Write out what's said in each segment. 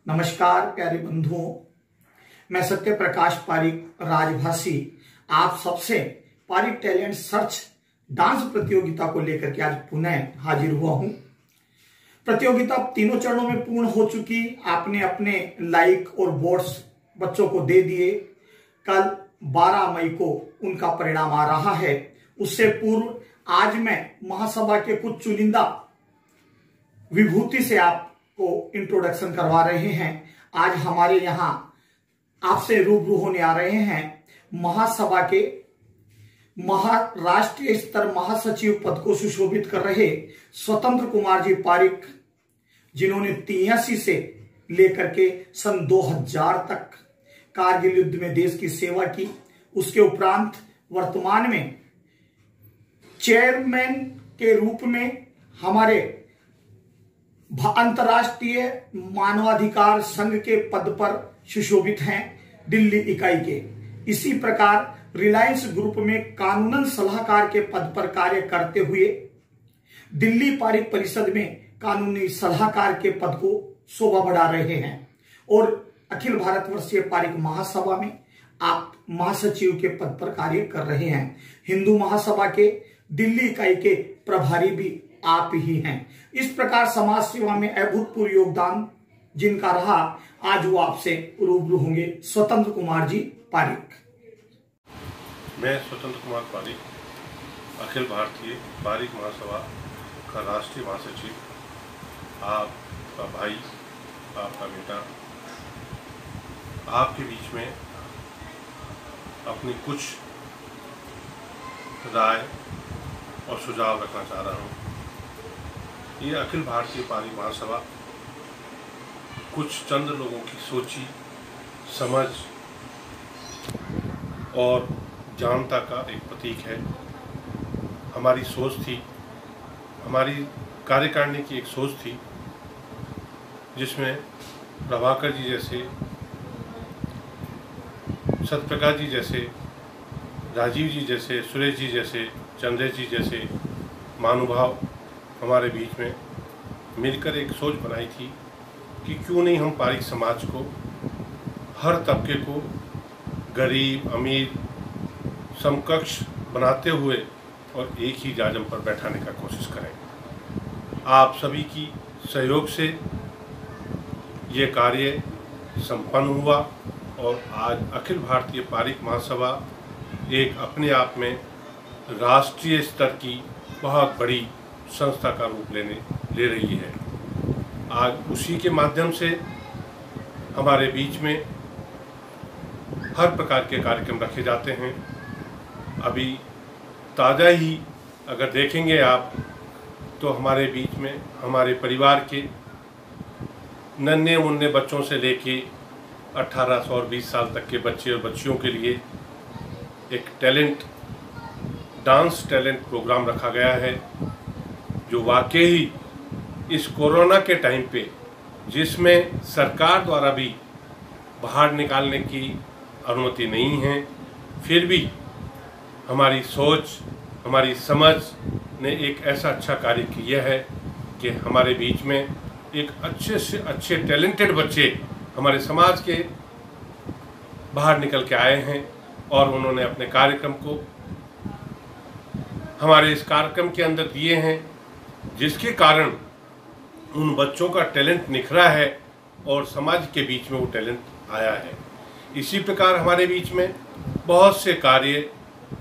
नमस्कार प्यारे बंधुओं, मैं सत्य प्रकाश पारिक राजभाषी आप सबसे पारिक टैलेंट सर्च डांस प्रतियोगिता को लेकर के आज पुनः हाजिर हुआ हूं। प्रतियोगिता तीनों चरणों में पूर्ण हो चुकी। आपने अपने लाइक और वोट्स बच्चों को दे दिए। कल 12 मई को उनका परिणाम आ रहा है। उससे पूर्व आज मैं महासभा के कुछ चुनिंदा विभूति से आपको इंट्रोडक्शन करवा रहे हैं। आज हमारे यहाँ आपसे रूबरू होने आ रहे हैं महासभा के राष्ट्रीय स्तर महासचिव पद को सुशोभित कर रहे स्वतंत्र कुमार जी पारिक, जिन्होंने 83 से लेकर के सन 2000 तक कारगिल युद्ध में देश की सेवा की। उसके उपरांत वर्तमान में चेयरमैन के रूप में हमारे अंतर्राष्ट्रीय मानवाधिकार संघ के पद पर सुशोभित हैं, दिल्ली इकाई के। इसी प्रकार रिलायंस ग्रुप में कानूनन सलाहकार के पद पर कार्य करते हुए दिल्ली पारिक परिषद में कानूनी सलाहकार के पद को शोभा बढ़ा रहे हैं और अखिल भारतवर्षीय पारिक महासभा में आप महासचिव के पद पर कार्य कर रहे हैं। हिंदू महासभा के दिल्ली इकाई के प्रभारी भी आप ही हैं। इस प्रकार समाज सेवा में अभूतपूर्व योगदान जिनका रहा, आज वो आपसे रूबरू होंगे। स्वतंत्र कुमार जी पारिक। मैं स्वतंत्र कुमार पारिक, अखिल भारतीय पारिक महासभा का राष्ट्रीय महासचिव, आपका भाई, आपका बेटा, आपके बीच में अपनी कुछ राय और सुझाव रखना चाह रहा हूँ। ये अखिल भारतीय पारिक महासभा कुछ चंद लोगों की सोची समझ और जानता का एक प्रतीक है। हमारी सोच थी, हमारी कार्यकारिणी की एक सोच थी, जिसमें प्रभाकर जी जैसे, सत्यप्रकाश जी जैसे, राजीव जी जैसे, सुरेश जी जैसे, चंद्रेश जी जैसे महानुभाव हमारे बीच में मिलकर एक सोच बनाई थी कि क्यों नहीं हम पारिक समाज को, हर तबके को, गरीब अमीर समकक्ष बनाते हुए और एक ही जाजम पर बैठाने का कोशिश करें। आप सभी की सहयोग से ये कार्य संपन्न हुआ और आज अखिल भारतीय पारिक महासभा एक अपने आप में राष्ट्रीय स्तर की बहुत बड़ी संस्था का रूप ले रही है। आज उसी के माध्यम से हमारे बीच में हर प्रकार के कार्यक्रम रखे जाते हैं। अभी ताज़ा ही अगर देखेंगे आप तो हमारे बीच में हमारे परिवार के नन्हे मुन्ने बच्चों से लेके 18 और 20 साल तक के बच्चे और बच्चियों के लिए एक डांस टैलेंट प्रोग्राम रखा गया है, जो वाकई ही इस कोरोना के टाइम पे, जिसमें सरकार द्वारा भी बाहर निकालने की अनुमति नहीं है, फिर भी हमारी सोच, हमारी समझ ने एक ऐसा अच्छा कार्य किया है कि हमारे बीच में एक अच्छे से अच्छे टैलेंटेड बच्चे हमारे समाज के बाहर निकल के आए हैं और उन्होंने अपने कार्यक्रम को हमारे इस कार्यक्रम के अंदर दिए हैं, जिसके कारण उन बच्चों का टैलेंट निखरा है और समाज के बीच में वो टैलेंट आया है। इसी प्रकार हमारे बीच में बहुत से कार्य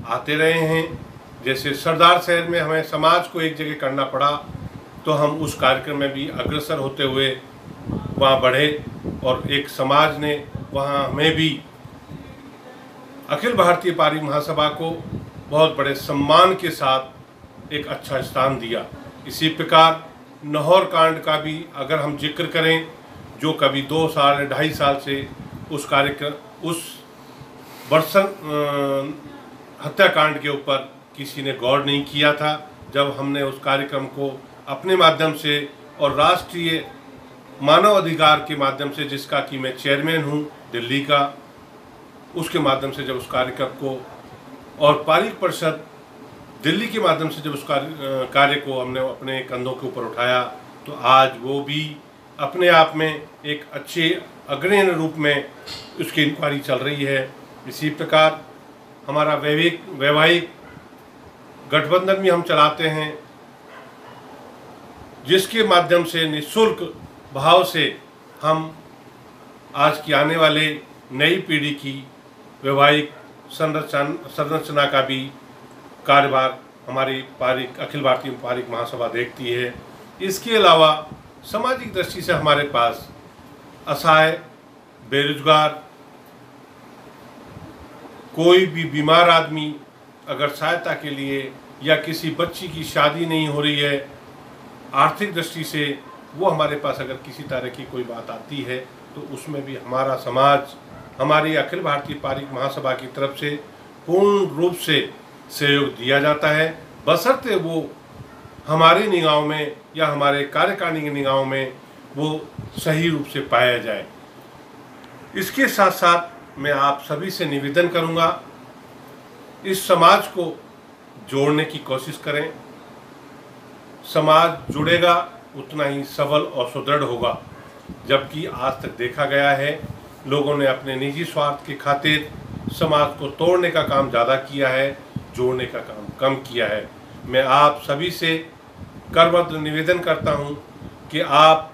आते रहे हैं। जैसे सरदार शहर में हमें समाज को एक जगह करना पड़ा, तो हम उस कार्यक्रम में भी अग्रसर होते हुए वहाँ बढ़े और एक समाज ने वहाँ हमें भी अखिल भारतीय पारिक महासभा को बहुत बड़े सम्मान के साथ एक अच्छा स्थान दिया। इसी प्रकार नहौर कांड का भी अगर हम जिक्र करें, जो कभी 2 साल 2.5 साल से उस कार्यक्रम, उस बरसन हत्याकांड के ऊपर किसी ने गौर नहीं किया था, जब हमने उस कार्यक्रम को अपने माध्यम से और राष्ट्रीय मानव अधिकार के माध्यम से, जिसका कि मैं चेयरमैन हूँ दिल्ली का, उसके माध्यम से जब उस कार्यक्रम को और पारिक परिषद दिल्ली के माध्यम से जब उस कार्य को हमने अपने कंधों के ऊपर उठाया, तो आज वो भी अपने आप में एक अच्छे अग्रणी रूप में उसकी इंक्वायरी चल रही है। इसी प्रकार हमारा वैवाहिक गठबंधन भी हम चलाते हैं, जिसके माध्यम से निःशुल्क भाव से हम आज की आने वाले नई पीढ़ी की वैवाहिक संरचना का भी कार्यभार हमारी अखिल भारतीय पारिक महासभा देखती है। इसके अलावा सामाजिक दृष्टि से हमारे पास असहाय, बेरोजगार, कोई भी बीमार आदमी अगर सहायता के लिए या किसी बच्ची की शादी नहीं हो रही है, आर्थिक दृष्टि से वो हमारे पास अगर किसी तरह की कोई बात आती है तो उसमें भी हमारा समाज, हमारी अखिल भारतीय पारिक महासभा की तरफ से पूर्ण रूप से सहयोग दिया जाता है, बशर्ते वो हमारी निगाहों में या हमारे कार्यकारिणी की निगाहों में वो सही रूप से पाया जाए। इसके साथ साथ मैं आप सभी से निवेदन करूंगा, इस समाज को जोड़ने की कोशिश करें। समाज जुड़ेगा उतना ही सबल और सुदृढ़ होगा। जबकि आज तक देखा गया है लोगों ने अपने निजी स्वार्थ की खातिर समाज को तोड़ने का काम ज़्यादा किया है, जोड़ने का काम कम किया है। मैं आप सभी से करबद्ध निवेदन करता हूं कि आप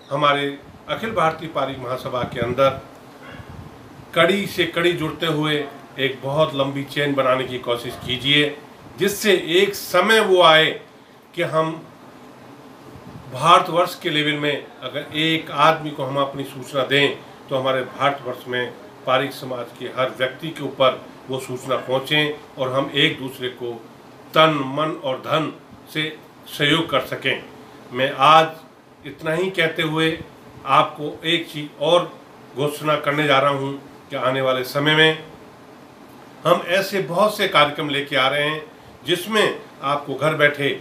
हमारे अखिल भारतीय पारिक महासभा के अंदर कड़ी से कड़ी जुड़ते हुए एक बहुत लंबी चेन बनाने की कोशिश कीजिए, जिससे एक समय वो आए कि हम भारतवर्ष के लेवल में अगर एक आदमी को हम अपनी सूचना दें तो हमारे भारतवर्ष में पारिक समाज के हर व्यक्ति के ऊपर वो सूचना पहुँचें और हम एक दूसरे को तन, मन और धन से सहयोग कर सकें। मैं आज इतना ही कहते हुए आपको एक चीज़ और घोषणा करने जा रहा हूं कि आने वाले समय में हम ऐसे बहुत से कार्यक्रम लेके आ रहे हैं जिसमें आपको घर बैठे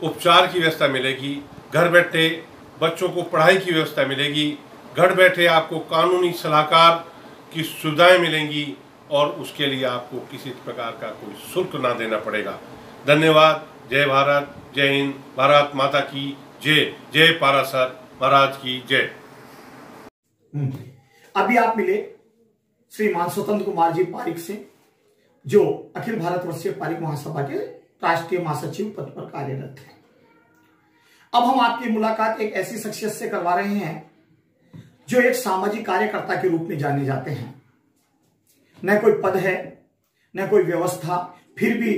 उपचार की व्यवस्था मिलेगी, घर बैठे बच्चों को पढ़ाई की व्यवस्था मिलेगी, घर बैठे आपको कानूनी सलाहकार की सुविधाएं मिलेंगी और उसके लिए आपको किसी प्रकार का कोई शुल्क ना देना पड़ेगा। धन्यवाद। जय भारत, जय हिंद, भारत माता की जय, जय पारासर महाराज की जय। अभी आप मिले श्रीमान स्वतंत्र कुमार जी पारिक से, जो अखिल भारतवर्षीय पारिक महासभा के राष्ट्रीय महासचिव पद पर कार्यरत हैं। अब हम आपकी मुलाकात एक ऐसी शख्सियत से करवा रहे हैं जो एक सामाजिक कार्यकर्ता के रूप में जाने जाते हैं। न कोई पद है, न कोई व्यवस्था, फिर भी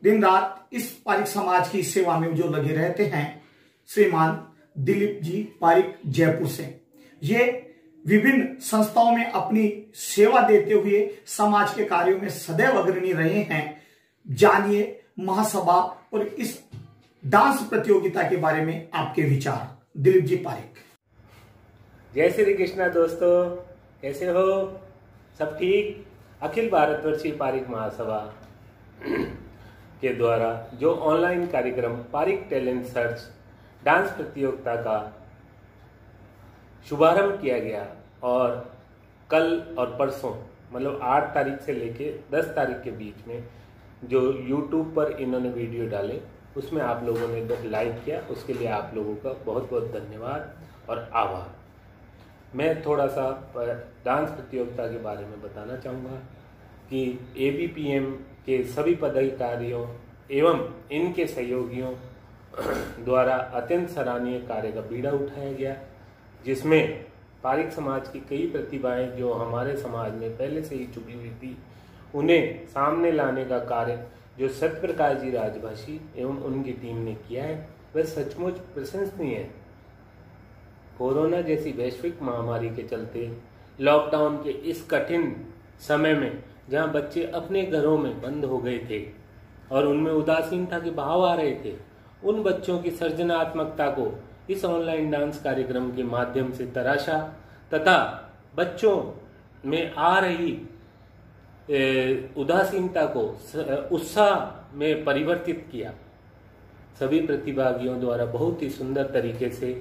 दिन रात इस पारिक समाज की सेवा में जो लगे रहते हैं। श्रीमान दिलीप जी पारिक जयपुर से, ये विभिन्न संस्थाओं में अपनी सेवा देते हुए समाज के कार्यों में सदैव अग्रणी रहे हैं। जानिए महासभा और इस डांस प्रतियोगिता के बारे में आपके विचार। दिलीप जी पारिक। जय श्री कृष्णा दोस्तों, कैसे हो? सब ठीक? अखिल भारतवर्षीय पारिक महासभा के द्वारा जो ऑनलाइन कार्यक्रम पारिक टैलेंट सर्च डांस प्रतियोगिता का शुभारंभ किया गया और कल और परसों मतलब 8 तारीख से लेके 10 तारीख के बीच में जो YouTube पर इन्होंने वीडियो डाले उसमें आप लोगों ने लाइक किया, उसके लिए आप लोगों का बहुत बहुत धन्यवाद और आभार। मैं थोड़ा सा डांस प्रतियोगिता के बारे में बताना चाहूँगा कि ABPM के सभी पदाधिकारियों एवं इनके सहयोगियों द्वारा अत्यंत सराहनीय कार्य का बीड़ा उठाया गया, जिसमें पारिक समाज की कई प्रतिभाएं जो हमारे समाज में पहले से ही छुपी हुई थी उन्हें सामने लाने का कार्य जो सत्यप्रकाश जी राजभाषी एवं उनकी टीम ने किया है वह सचमुच प्रशंसनीय है। कोरोना जैसी वैश्विक महामारी के चलते लॉकडाउन के इस कठिन समय में जहां बच्चे अपने घरों में बंद हो गए थे और उनमें उदासीनता के भाव आ रहे थे, उन बच्चों की सृजनात्मकता को इस ऑनलाइन डांस कार्यक्रम के माध्यम से तराशा तथा बच्चों में आ रही उदासीनता को उत्साह में परिवर्तित किया। सभी प्रतिभागियों द्वारा बहुत ही सुंदर तरीके से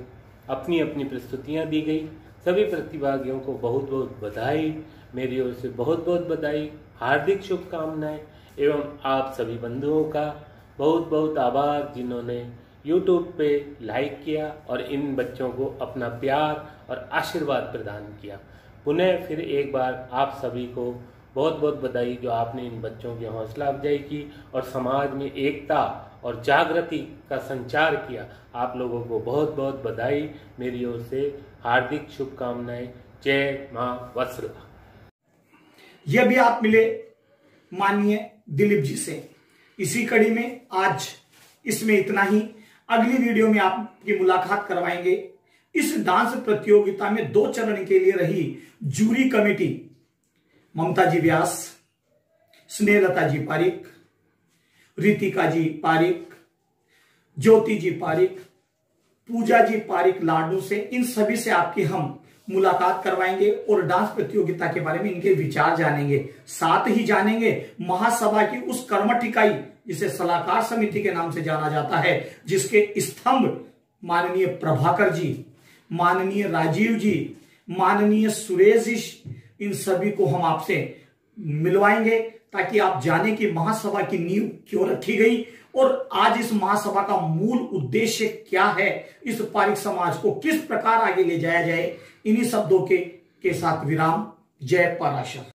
अपनी अपनी प्रस्तुतियां दी गई। सभी प्रतिभागियों को बहुत बहुत बधाई, मेरी ओर से बहुत बहुत बधाई, हार्दिक शुभकामनाएं एवं आप सभी बंधुओं का बहुत बहुत आभार जिन्होंने YouTube पे लाइक किया और इन बच्चों को अपना प्यार और आशीर्वाद प्रदान किया। पुनः फिर एक बार आप सभी को बहुत बहुत बधाई जो आपने इन बच्चों की हौसला अफजाई की और समाज में एकता और जागृति का संचार किया। आप लोगों को बहुत बहुत बधाई, मेरी ओर से हार्दिक शुभकामनाएं। जय मां वत्सला। यह भी आप मिले माननीय दिलीप जी से। इसी कड़ी में आज इसमें इतना ही। अगली वीडियो में आपकी मुलाकात करवाएंगे। इस डांस प्रतियोगिता में 2 चरण के लिए रही जूरी कमेटी ममता जी व्यास, स्नेहलता जी पारिक, रितिका जी पारिक, ज्योति जी पारिक, पूजा जी पारिक लाडू से, इन सभी से आपकी हम मुलाकात करवाएंगे और डांस प्रतियोगिता के बारे में इनके विचार जानेंगे। साथ ही जानेंगे महासभा की उस कर्मठ इकाई जिसे सलाहकार समिति के नाम से जाना जाता है, जिसके स्तंभ माननीय प्रभाकर जी, माननीय राजीव जी, माननीय सुरेश जी, इन सभी को हम आपसे मिलवाएंगे ताकि आप जाने कि महासभा की नींव क्यों रखी गई और आज इस महासभा का मूल उद्देश्य क्या है, इस पारिक समाज को किस प्रकार आगे ले जाया जाए। इन्हीं शब्दों के साथ विराम। जय पराशर।